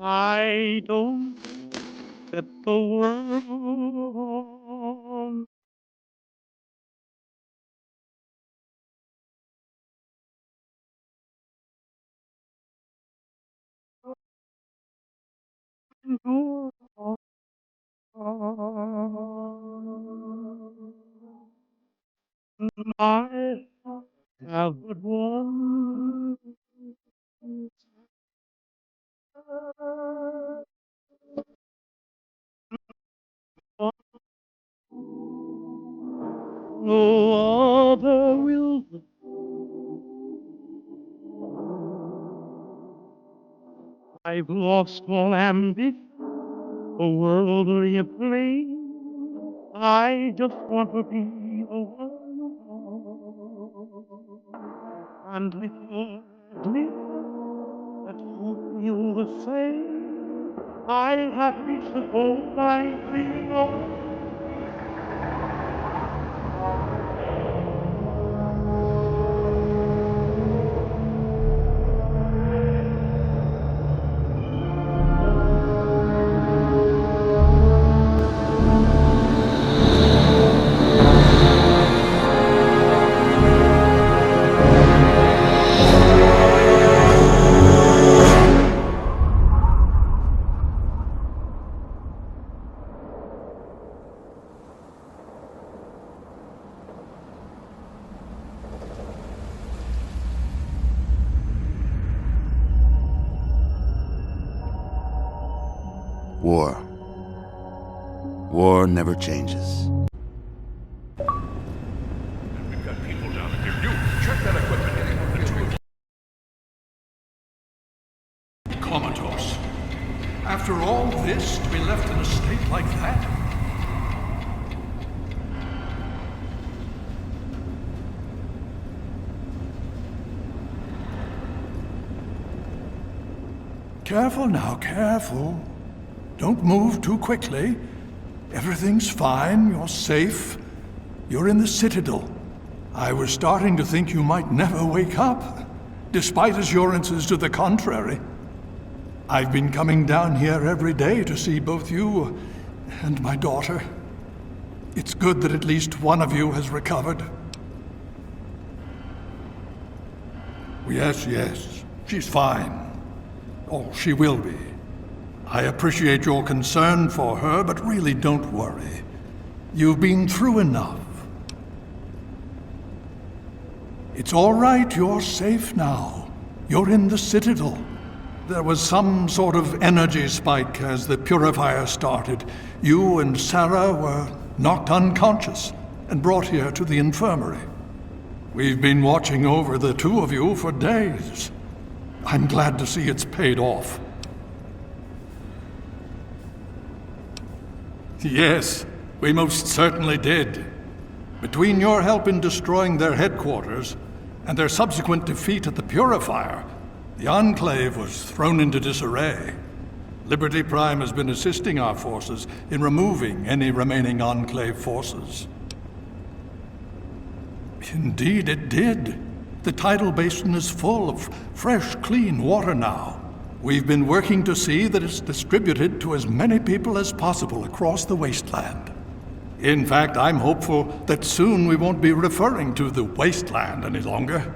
I don't get the world into I have but one. No other will. I've lost all ambition for worldly acclaim. I just want to be the one. And with your glitter that hope you the same, I have reached the goal I dream of. War. War never changes. We've got people down here. You, check that equipment. Anyone the two of you. Comatose. After all this, to be left in a state like that? Careful now, careful. Don't move too quickly. Everything's fine, you're safe. You're in the Citadel. I was starting to think you might never wake up, despite assurances to the contrary. I've been coming down here every day to see both you and my daughter. It's good that at least one of you has recovered. Yes, she's fine. Oh, she will be. I appreciate your concern for her, but really don't worry. You've been through enough. It's all right, you're safe now. You're in the Citadel. There was some sort of energy spike as the purifier started. You and Sarah were knocked unconscious and brought here to the infirmary. We've been watching over the two of you for days. I'm glad to see it's paid off. Yes, we most certainly did. Between your help in destroying their headquarters and their subsequent defeat at the Purifier, the Enclave was thrown into disarray. Liberty Prime has been assisting our forces in removing any remaining Enclave forces. Indeed, it did. The tidal basin is full of fresh, clean water now. We've been working to see that it's distributed to as many people as possible across the wasteland. In fact, I'm hopeful that soon we won't be referring to the wasteland any longer.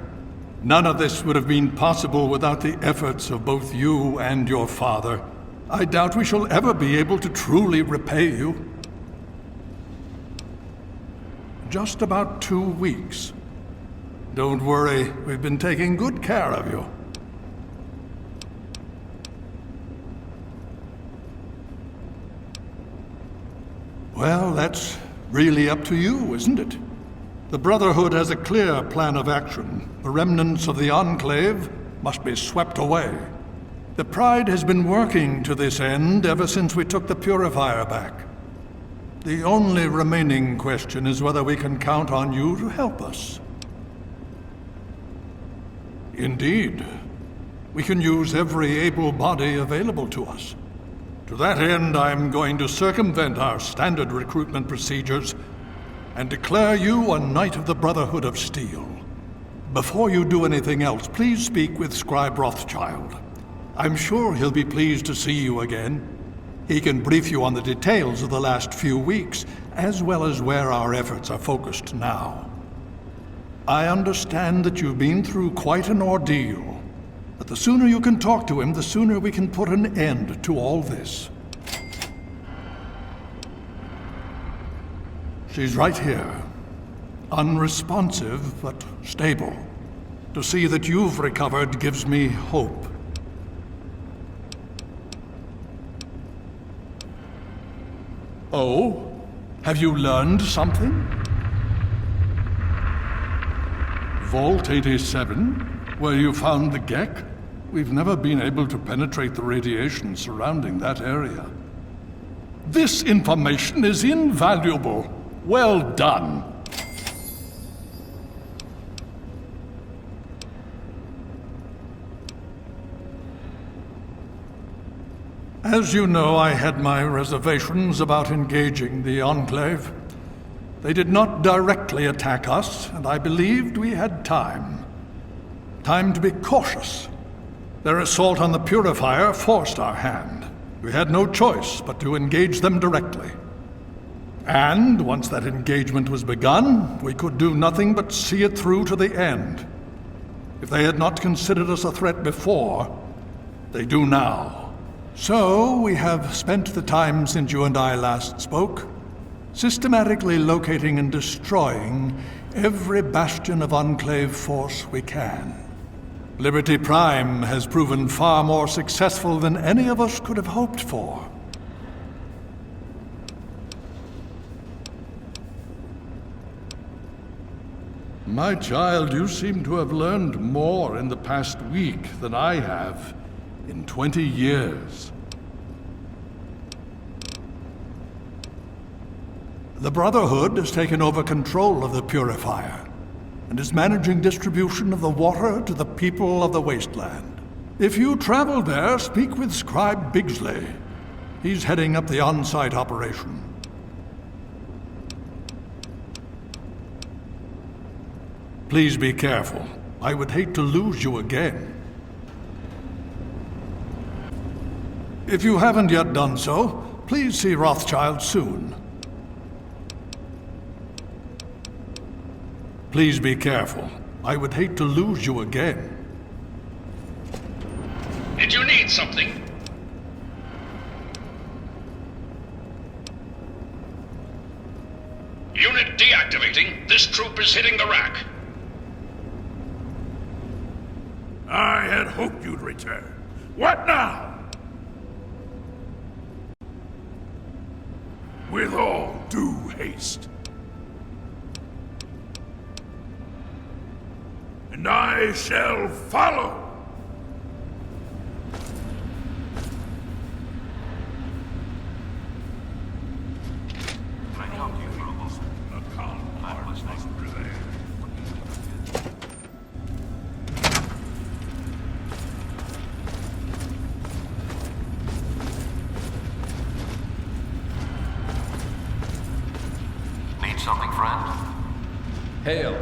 None of this would have been possible without the efforts of both you and your father. I doubt we shall ever be able to truly repay you. Just about 2 weeks. Don't worry, we've been taking good care of you. Well, that's really up to you, isn't it? The Brotherhood has a clear plan of action. The remnants of the Enclave must be swept away. The Pride has been working to this end ever since we took the Purifier back. The only remaining question is whether we can count on you to help us. Indeed. We can use every able body available to us. To that end, I'm going to circumvent our standard recruitment procedures and declare you a Knight of the Brotherhood of Steel. Before you do anything else, please speak with Scribe Rothschild. I'm sure he'll be pleased to see you again. He can brief you on the details of the last few weeks, as well as where our efforts are focused now. I understand that you've been through quite an ordeal, but the sooner you can talk to him, the sooner we can put an end to all this. She's right here. Unresponsive, but stable. To see that you've recovered gives me hope. Oh? Have you learned something? Vault 87? Where you found the Gek? We've never been able to penetrate the radiation surrounding that area. This information is invaluable. Well done. As you know, I had my reservations about engaging the Enclave. They did not directly attack us, and I believed we had time. Time to be cautious. Their assault on the Purifier forced our hand. We had no choice but to engage them directly. And once that engagement was begun, we could do nothing but see it through to the end. If they had not considered us a threat before, they do now. So, we have spent the time since you and I last spoke, systematically locating and destroying every bastion of Enclave force we can. Liberty Prime has proven far more successful than any of us could have hoped for. My child, you seem to have learned more in the past week than I have in 20 years. The Brotherhood has taken over control of the Purifier and is managing distribution of the water to the people of the Wasteland. If you travel there, speak with Scribe Bigsley. He's heading up the on-site operation. Please be careful. I would hate to lose you again. If you haven't yet done so, please see Rothschild soon. Please be careful. I would hate to lose you again. Did you need something? Unit deactivating. This troop is hitting the rack. I had hoped you'd return. What now? With all due haste. And I shall follow. I help you, Rubbles. A calm heart must prevail. Need something, friend? Hail.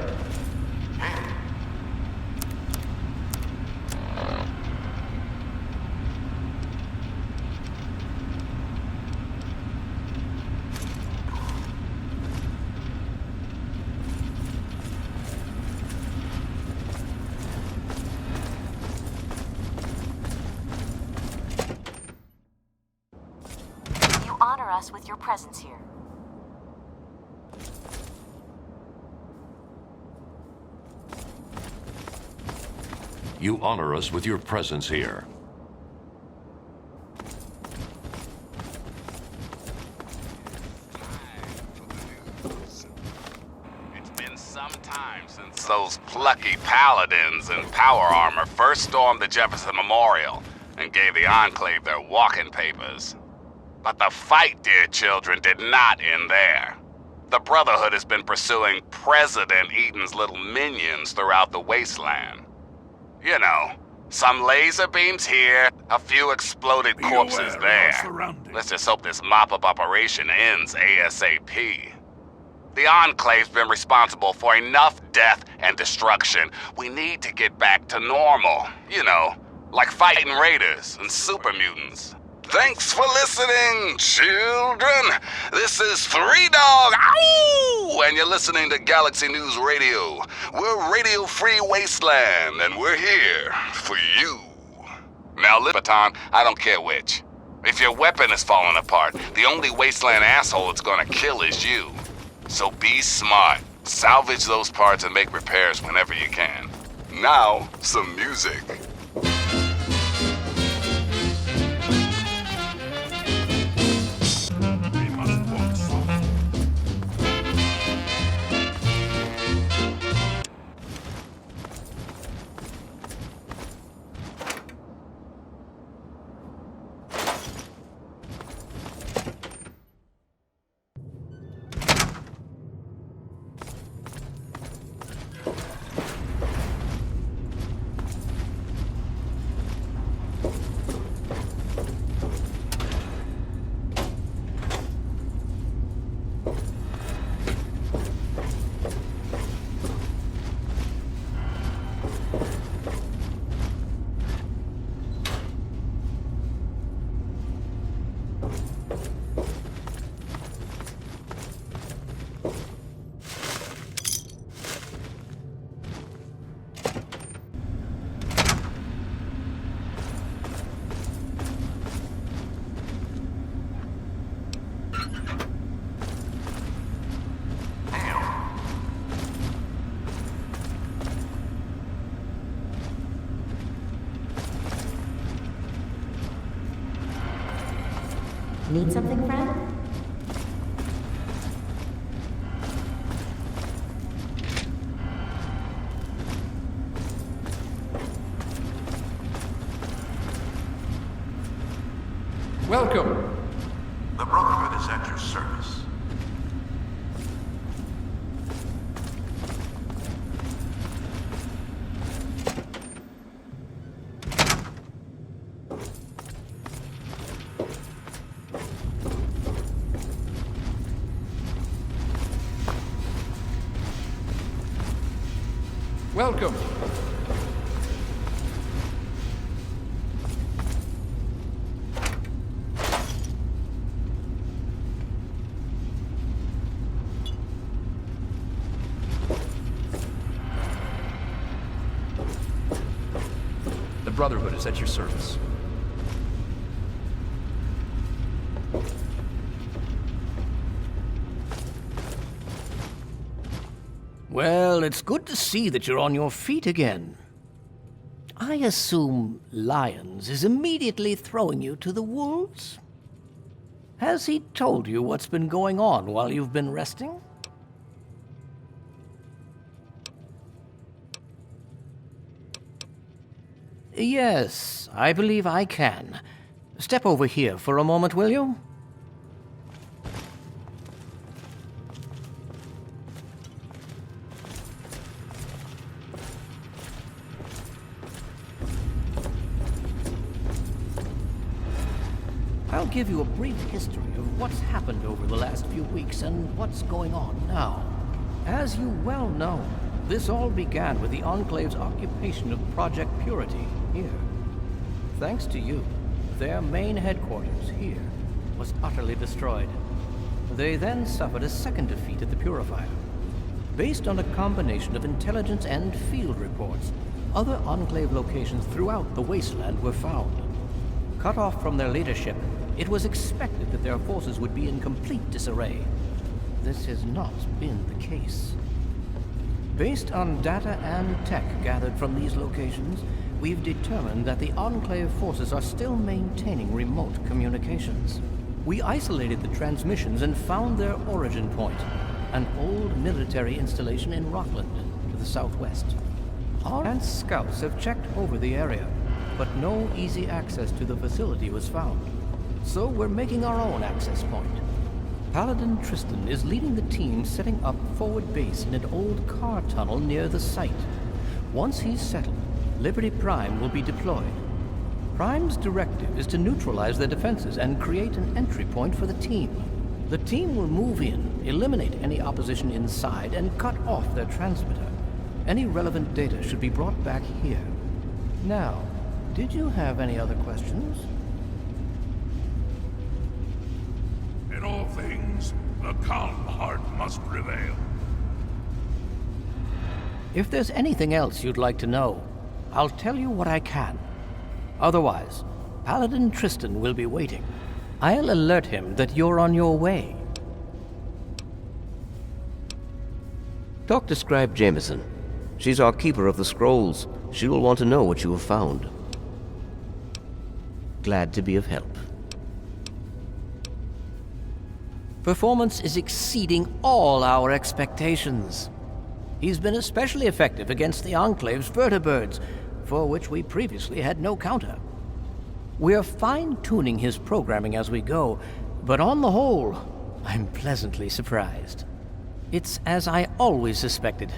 You honor us with your presence here. You honor us with your presence here. It's been some time since those plucky paladins in power armor first stormed the Jefferson Memorial and gave the Enclave their walking papers. But the fight, dear children, did not end there. The Brotherhood has been pursuing President Eden's little minions throughout the wasteland. You know, some laser beams here, a few exploded corpses there. Let's just hope this mop-up operation ends ASAP. The Enclave's been responsible for enough death and destruction. We need to get back to normal. You know, like fighting raiders and super mutants. Thanks for listening, children. This is Three Dog, ow! And you're listening to Galaxy News Radio. We're Radio Free Wasteland, and we're here for you. Now, Baton, I don't care which. If your weapon is falling apart, the only Wasteland asshole it's gonna kill is you. So be smart. Salvage those parts and make repairs whenever you can. Now, some music. We must walk soft. Need something, friend? Welcome. The Brotherhood is at your service. Welcome. The Brotherhood is at your service. Well, it's good to see that you're on your feet again. I assume Lyons is immediately throwing you to the wolves? Has he told you what's been going on while you've been resting? Yes, I believe I can. Step over here for a moment, will you? I'll give you a brief history of what's happened over the last few weeks and what's going on now. As you well know, this all began with the Enclave's occupation of Project Purity here. Thanks to you, their main headquarters here was utterly destroyed. They then suffered a second defeat at the Purifier. Based on a combination of intelligence and field reports, other Enclave locations throughout the wasteland were found. Cut off from their leadership, it was expected that their forces would be in complete disarray. This has not been the case. Based on data and tech gathered from these locations, we've determined that the Enclave forces are still maintaining remote communications. We isolated the transmissions and found their origin point, an old military installation in Rockland, to the southwest. Our advanced scouts have checked over the area, but no easy access to the facility was found. So we're making our own access point. Paladin Tristan is leading the team setting up forward base in an old car tunnel near the site. Once he's settled, Liberty Prime will be deployed. Prime's directive is to neutralize their defenses and create an entry point for the team. The team will move in, eliminate any opposition inside, and cut off their transmitter. Any relevant data should be brought back here. Now, did you have any other questions? In all things, the calm heart must prevail. If there's anything else you'd like to know, I'll tell you what I can. Otherwise, Paladin Tristan will be waiting. I'll alert him that you're on your way. Talk to Scribe Jameson. She's our keeper of the scrolls. She will want to know what you have found. Glad to be of help. Performance is exceeding all our expectations. He's been especially effective against the Enclave's vertibirds, for which we previously had no counter. We're fine-tuning his programming as we go, but on the whole, I'm pleasantly surprised. It's as I always suspected.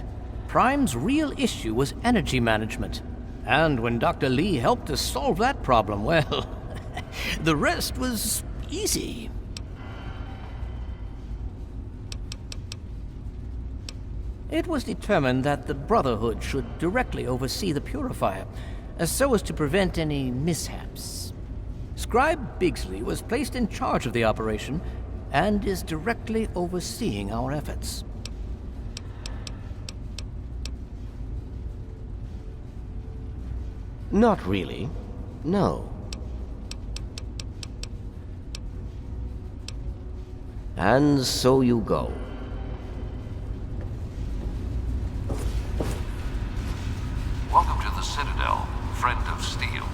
Prime's real issue was energy management. And when Dr. Lee helped us solve that problem, well, the rest was easy. It was determined that the Brotherhood should directly oversee the purifier, so as to prevent any mishaps. Scribe Bigsley was placed in charge of the operation and is directly overseeing our efforts. Not really. No. And so you go. Welcome to the Citadel, friend of Steel.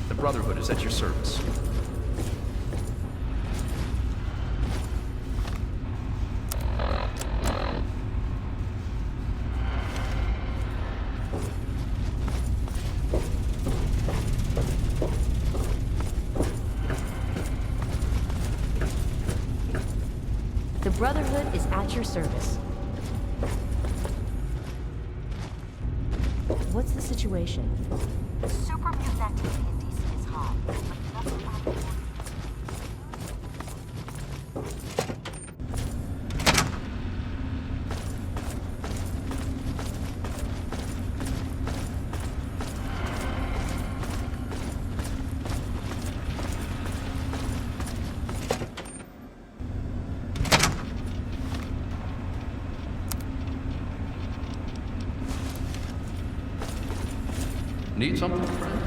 The Brotherhood is at your service. The Brotherhood is at your service. What's the situation? Super mutant activity in DC is high, but nothing happened. Need something, friend?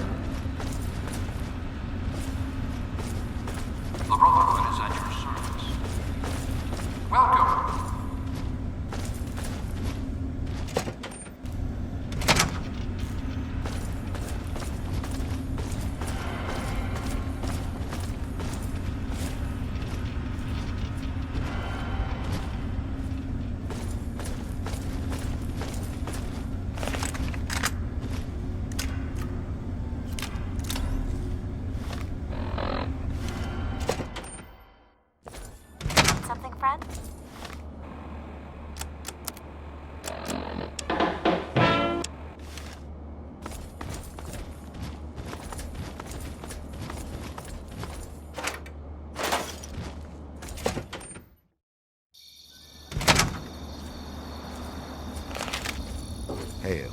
The Brotherhood is at your service. Welcome! Something, friend? Hail.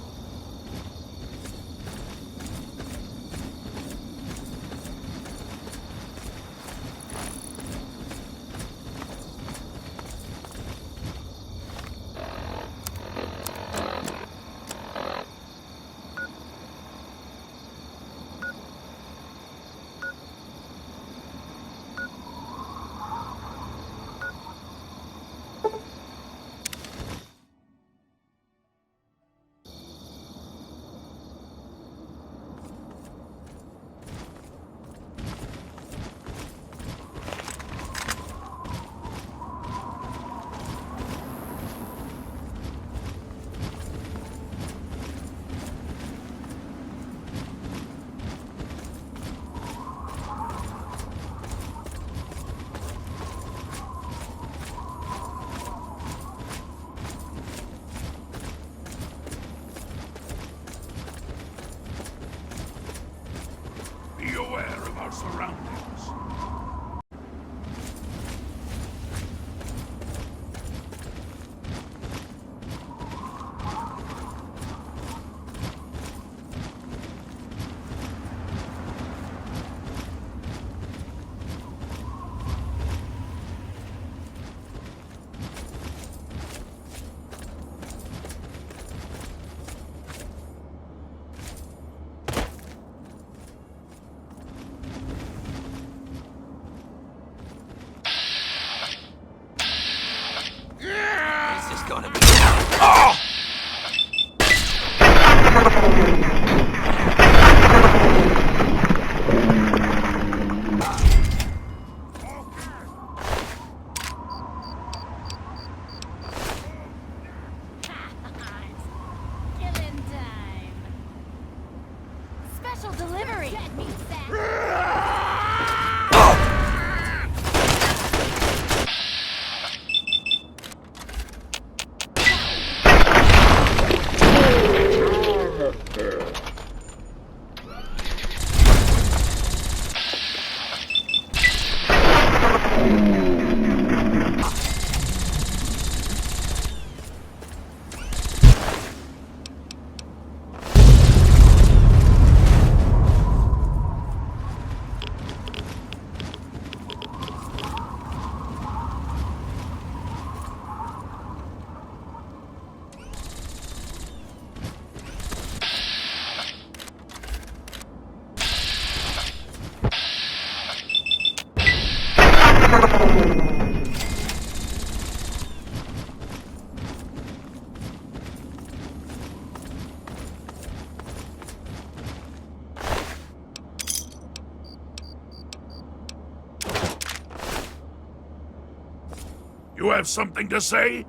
You have something to say?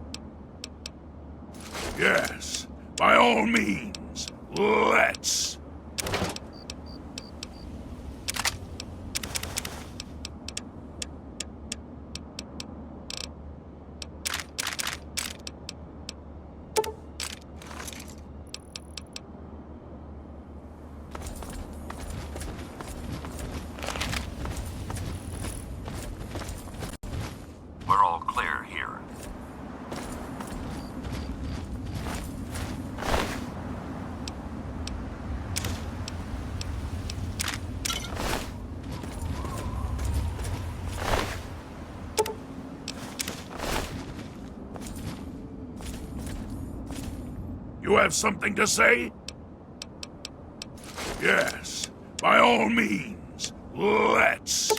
Yes, by all means, let's. We're all clear here. You have something to say? Yes, by all means, let's.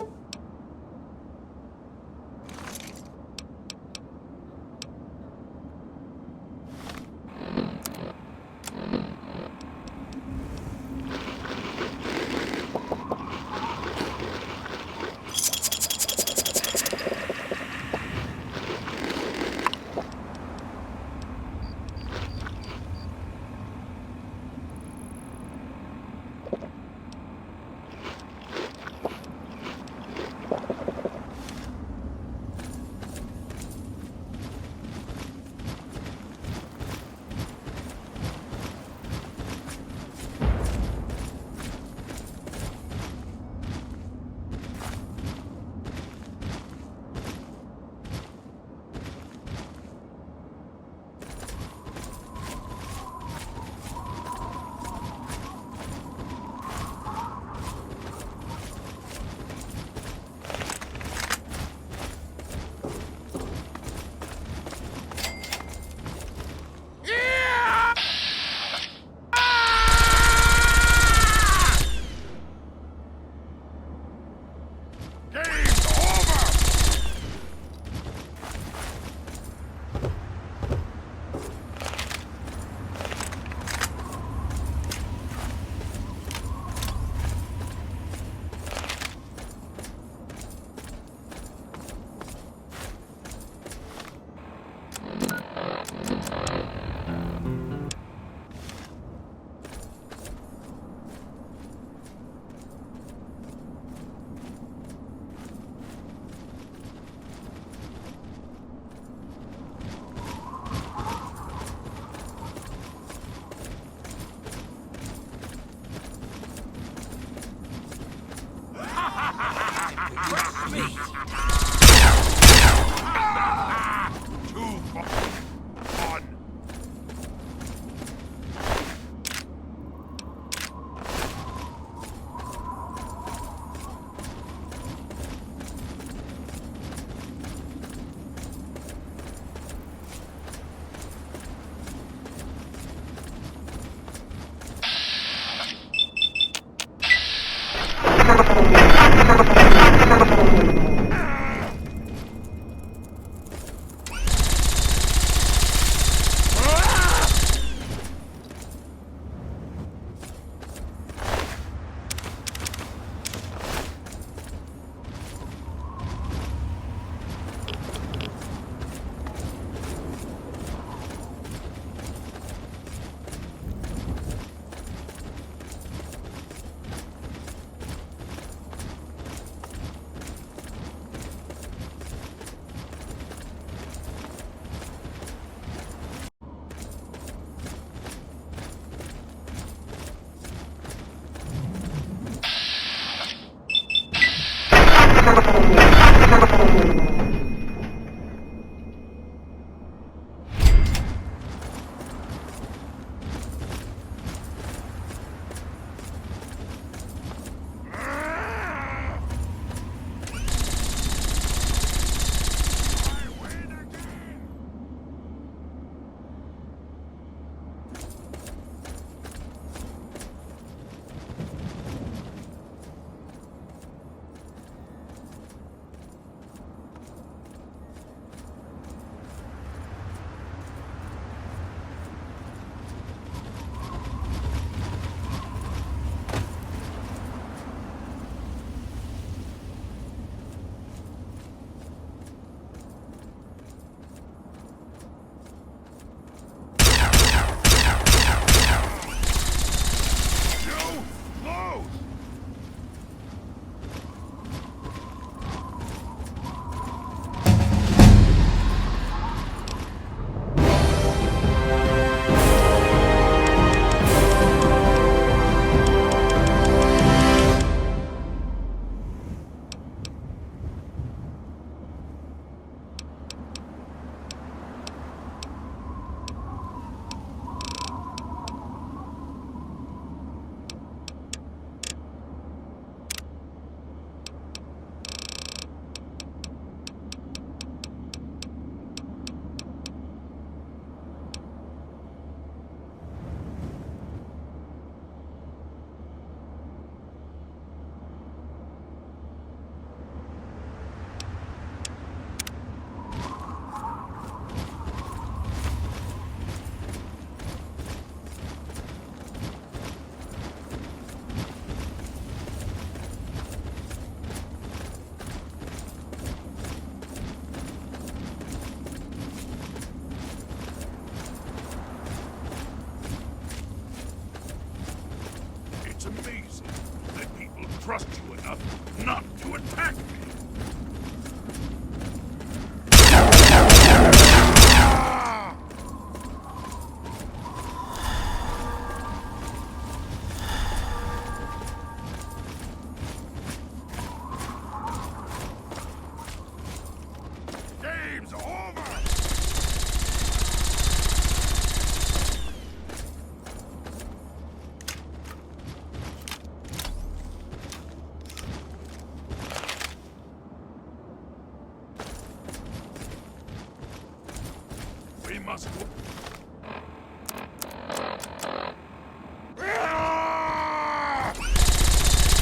possible.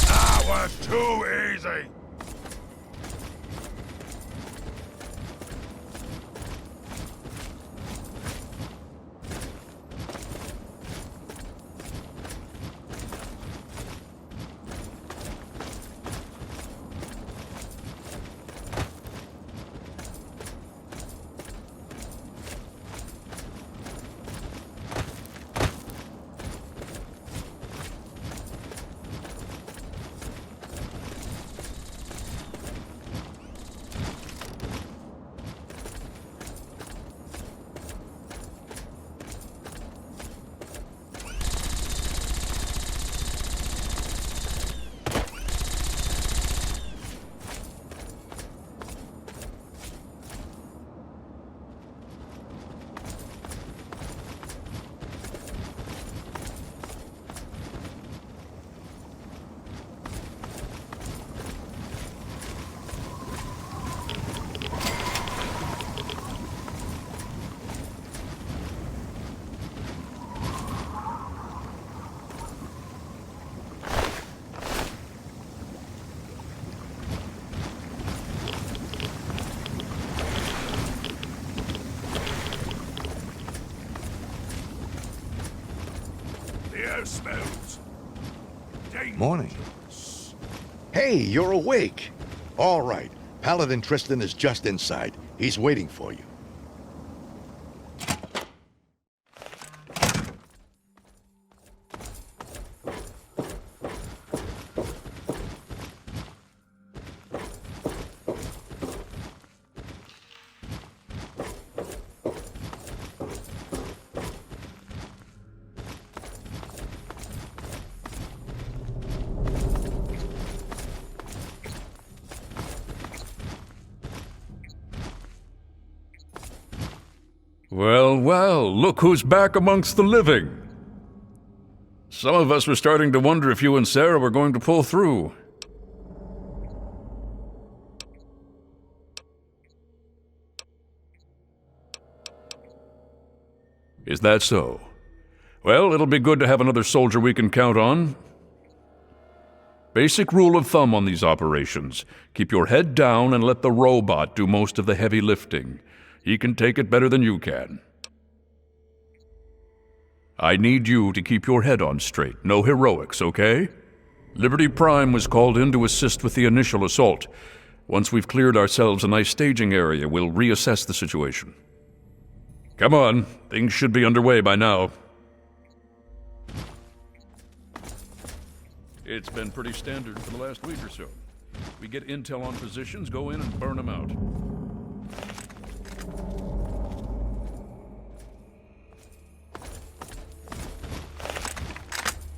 That was too easy. Smells. Morning. Hey, you're awake. All right. Paladin Tristan is just inside. He's waiting for you. Well, well, look who's back amongst the living. Some of us were starting to wonder if you and Sarah were going to pull through. Is that so? Well, it'll be good to have another soldier we can count on. Basic rule of thumb on these operations: keep your head down and let the robot do most of the heavy lifting. He can take it better than you can. I need you to keep your head on straight. No heroics, okay? Liberty Prime was called in to assist with the initial assault. Once we've cleared ourselves a nice staging area, we'll reassess the situation. Come on, things should be underway by now. It's been pretty standard for the last week or so. We get intel on positions, go in and burn them out.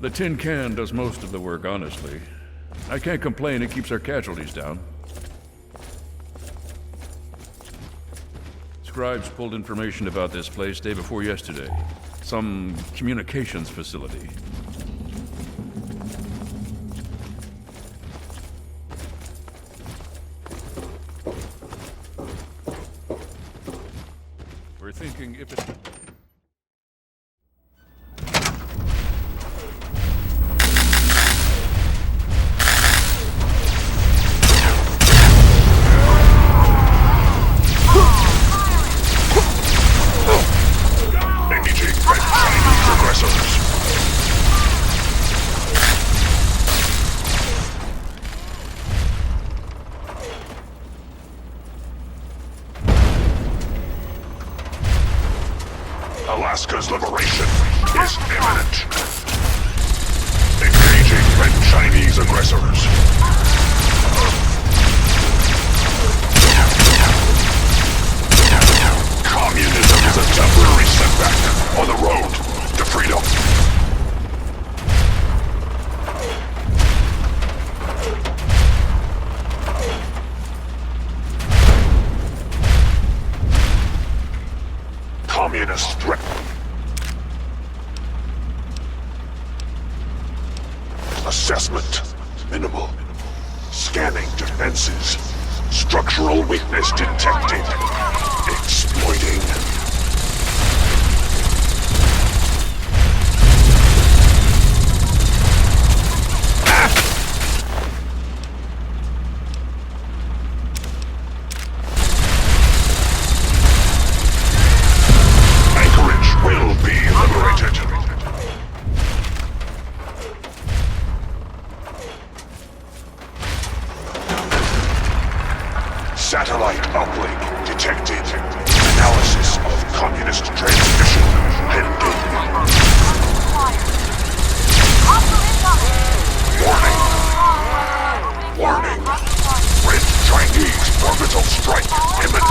The tin can does most of the work, honestly. I can't complain, it keeps our casualties down. Scribes pulled information about this place day before yesterday. Some communications facility. We're thinking if it... Alaska's liberation is imminent. Engaging Red Chinese aggressors. Communism is a temporary setback on the road to freedom. Communist threat. Assessment minimal. Scanning defenses. Structural weakness detected. Exploiting. Satellite uplink detected. Analysis of communist transmission pending. Warning! Warning! Red Chinese orbital strike imminent.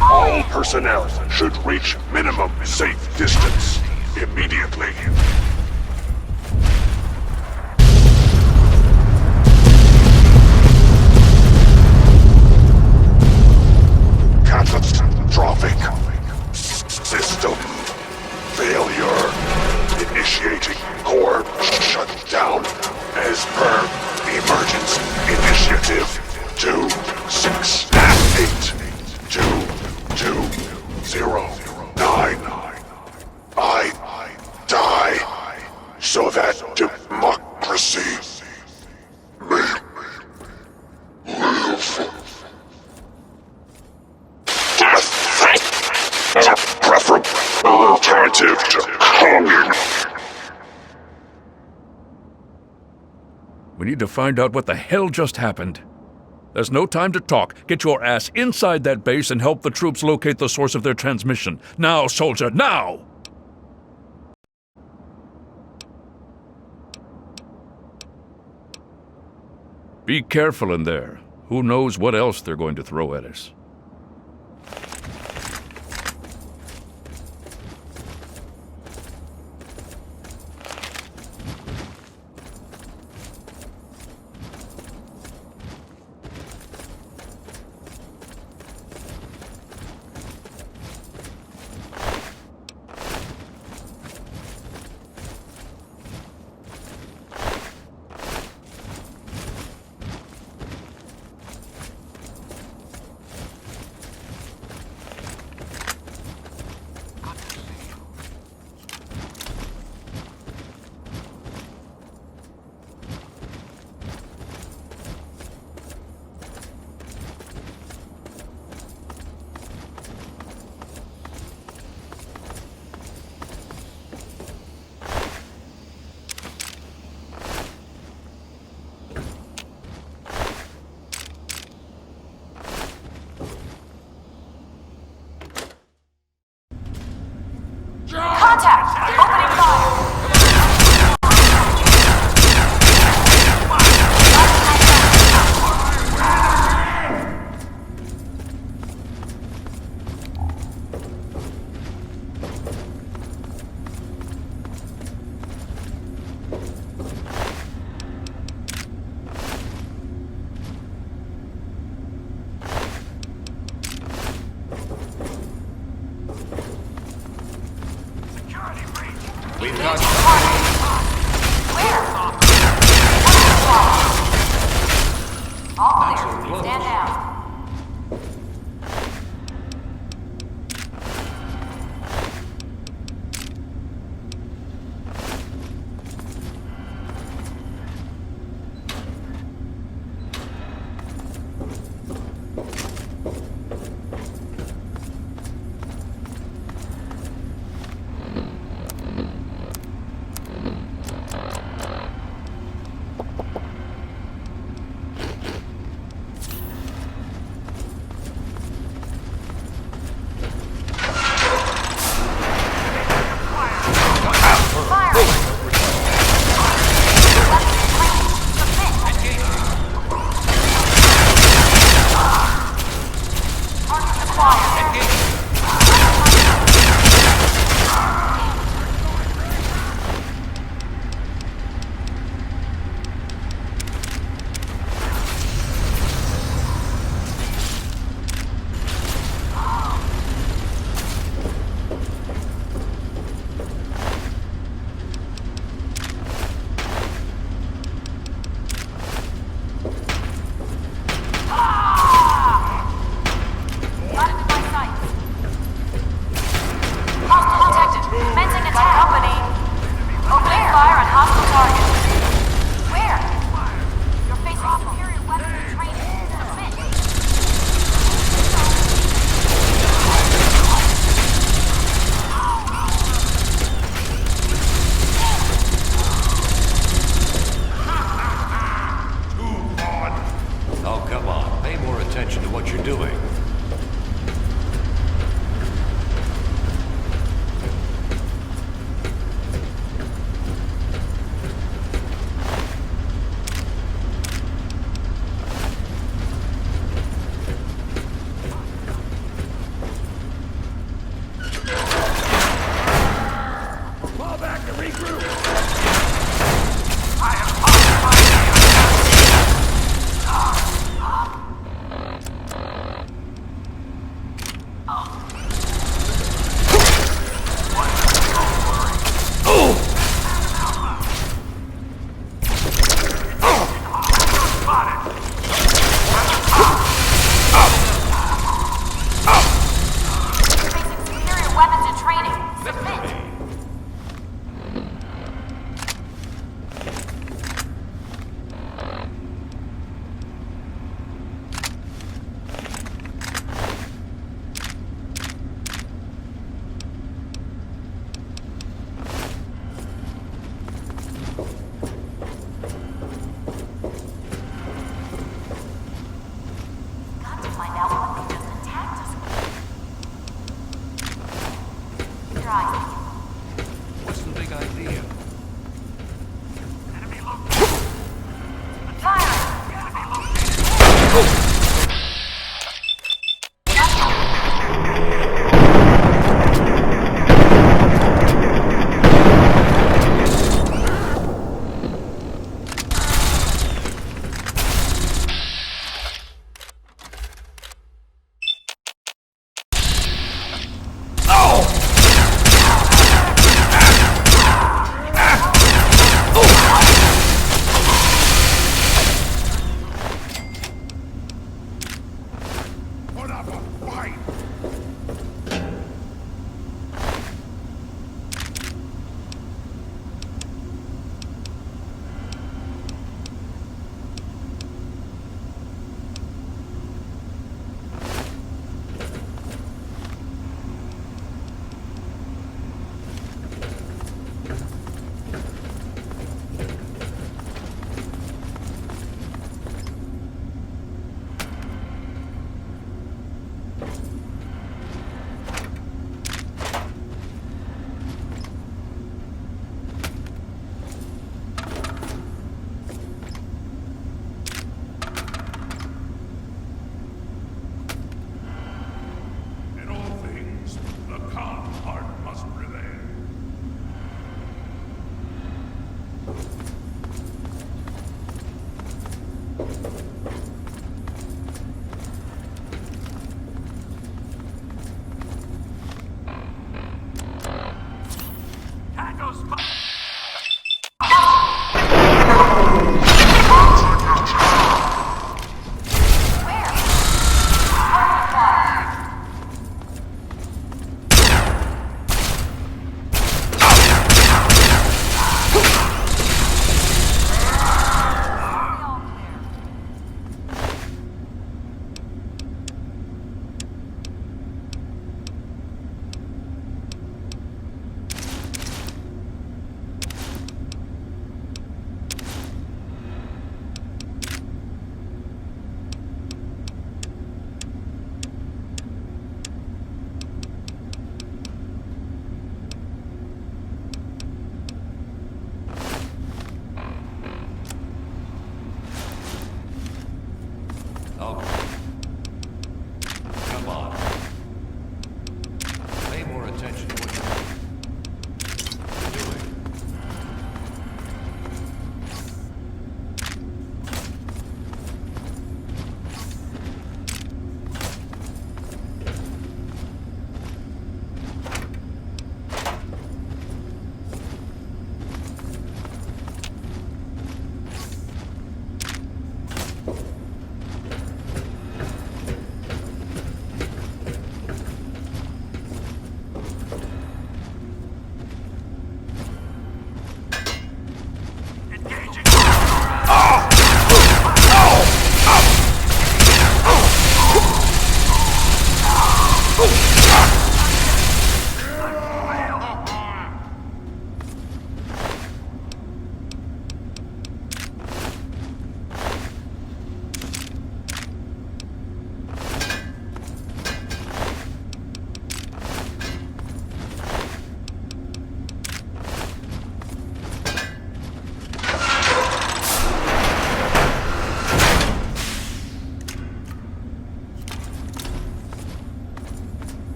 All personnel should reach minimum safe distance immediately. Catastrophic system failure. Initiating core shutdown as per emergency initiative 2682209. I die so that democracy may live. Death is a preferable alternative to communism. We need to find out what the hell just happened. There's no time to talk. Get your ass inside that base and help the troops locate the source of their transmission. Now, soldier, now! Be careful in there. Who knows what else they're going to throw at us. Contact! Opening fire! We've got... Where? All clear. Stand down. you doing? Fall back to regroup! Superior weapons and training. Submit. Got to find out what they just attacked us with. Try. What's the big idea? Put up a fight! In all things, the calm heart must prevail.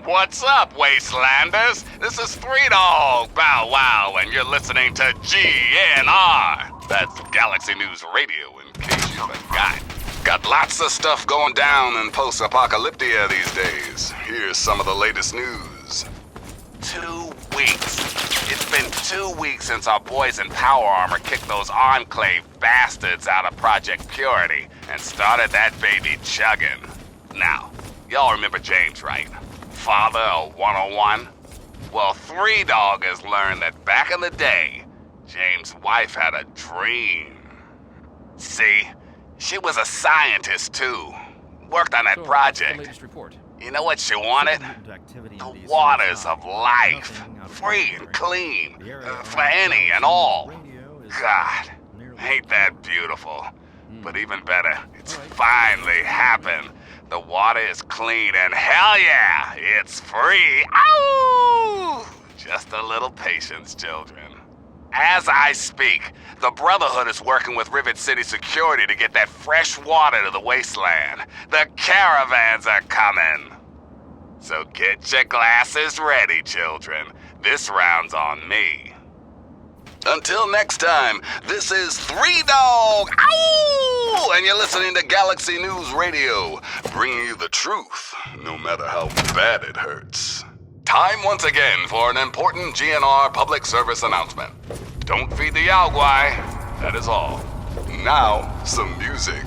What's up, Wastelanders? This is Three Dog Bow Wow, and you're listening to GNR. That's Galaxy News Radio, in case you forgot. Got lots of stuff going down in post-apocalyptia these days. Here's some of the latest news. 2 weeks. It's been 2 weeks since our boys in Power Armor kicked those Enclave bastards out of Project Purity and started that baby chugging. Now, y'all remember James, right? Father of 101? Well, Three Dog has learned that back in the day, James' wife had a dream. See, she was a scientist too. Worked on that project. Latest report. You know what she wanted? The waters of life. Free and clean. For any and all. God, ain't that beautiful? But even better, it's finally happened. The water is clean and hell yeah, it's free. Ow! Just a little patience, children. As I speak, the Brotherhood is working with Rivet City Security to get that fresh water to the wasteland. The caravans are coming. So get your glasses ready, children. This round's on me. Until next time, this is Three Dog, ow! And you're listening to Galaxy News Radio, bringing you the truth, no matter how bad it hurts. Time once again for an important GNR public service announcement. Don't feed the Yao Guai, that is all. Now, some music.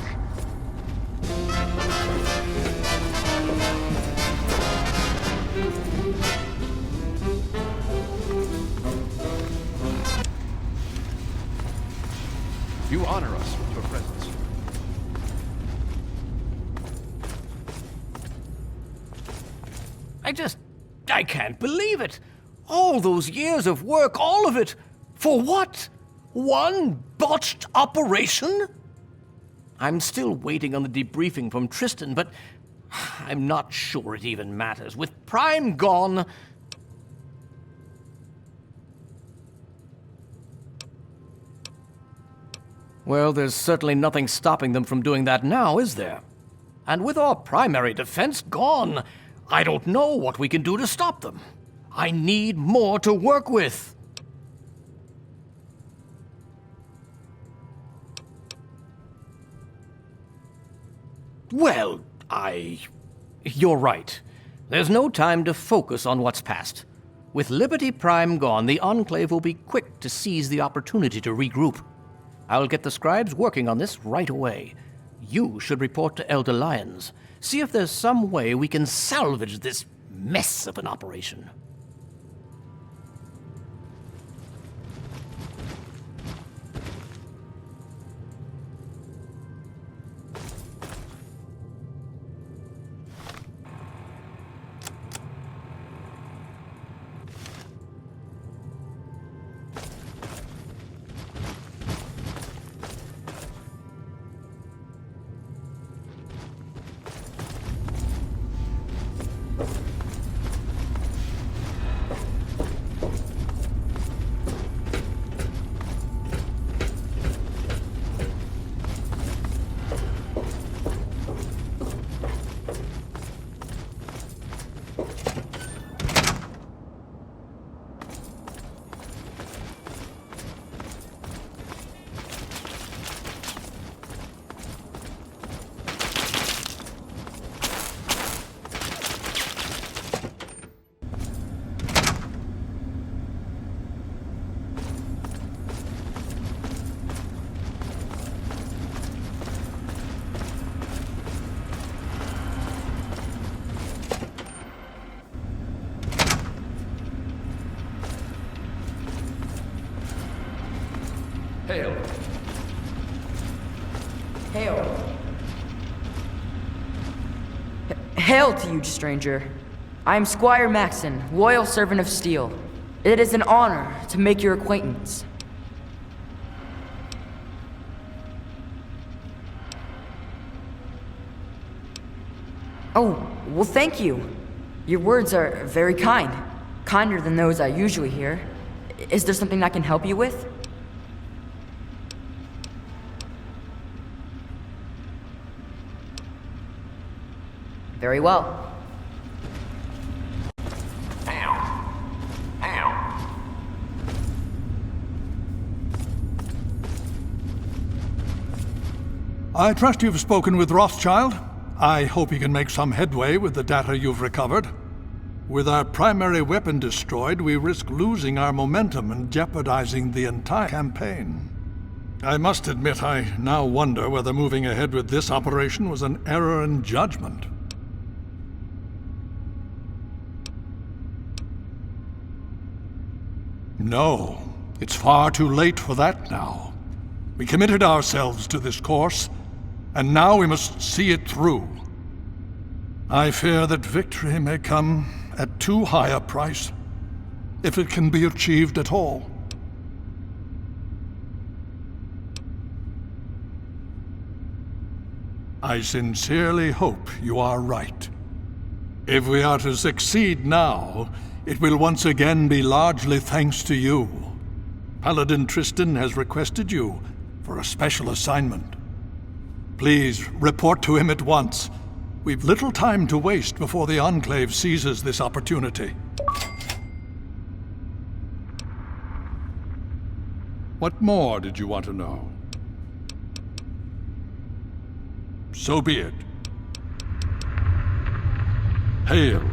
You honor us with your presence. I can't believe it. All those years of work, all of it. For what? One botched operation? I'm still waiting on the debriefing from Tristan, but I'm not sure it even matters. With Prime gone... Well, there's certainly nothing stopping them from doing that now, is there? And with our primary defense gone, I don't know what we can do to stop them. I need more to work with. Well, You're right. There's no time to focus on what's past. With Liberty Prime gone, the Enclave will be quick to seize the opportunity to regroup. I'll get the scribes working on this right away. You should report to Elder Lyons. See if there's some way we can salvage this mess of an operation. Hail. Hail. Hail to you, stranger. I am Squire Maxon, loyal servant of steel. It is an honor to make your acquaintance. Oh, well, thank you. Your words are very kind. Kinder than those I usually hear. Is there something I can help you with? Very well. I trust you've spoken with Rothschild. I hope he can make some headway with the data you've recovered. With our primary weapon destroyed, we risk losing our momentum and jeopardizing the entire campaign. I must admit, I now wonder whether moving ahead with this operation was an error in judgment. No, it's far too late for that now. We committed ourselves to this course, and now we must see it through. I fear that victory may come at too high a price, if it can be achieved at all. I sincerely hope you are right. If we are to succeed now, it will once again be largely thanks to you. Paladin Tristan has requested you for a special assignment. Please report to him at once. We've little time to waste before the Enclave seizes this opportunity. What more did you want to know? So be it. Hail.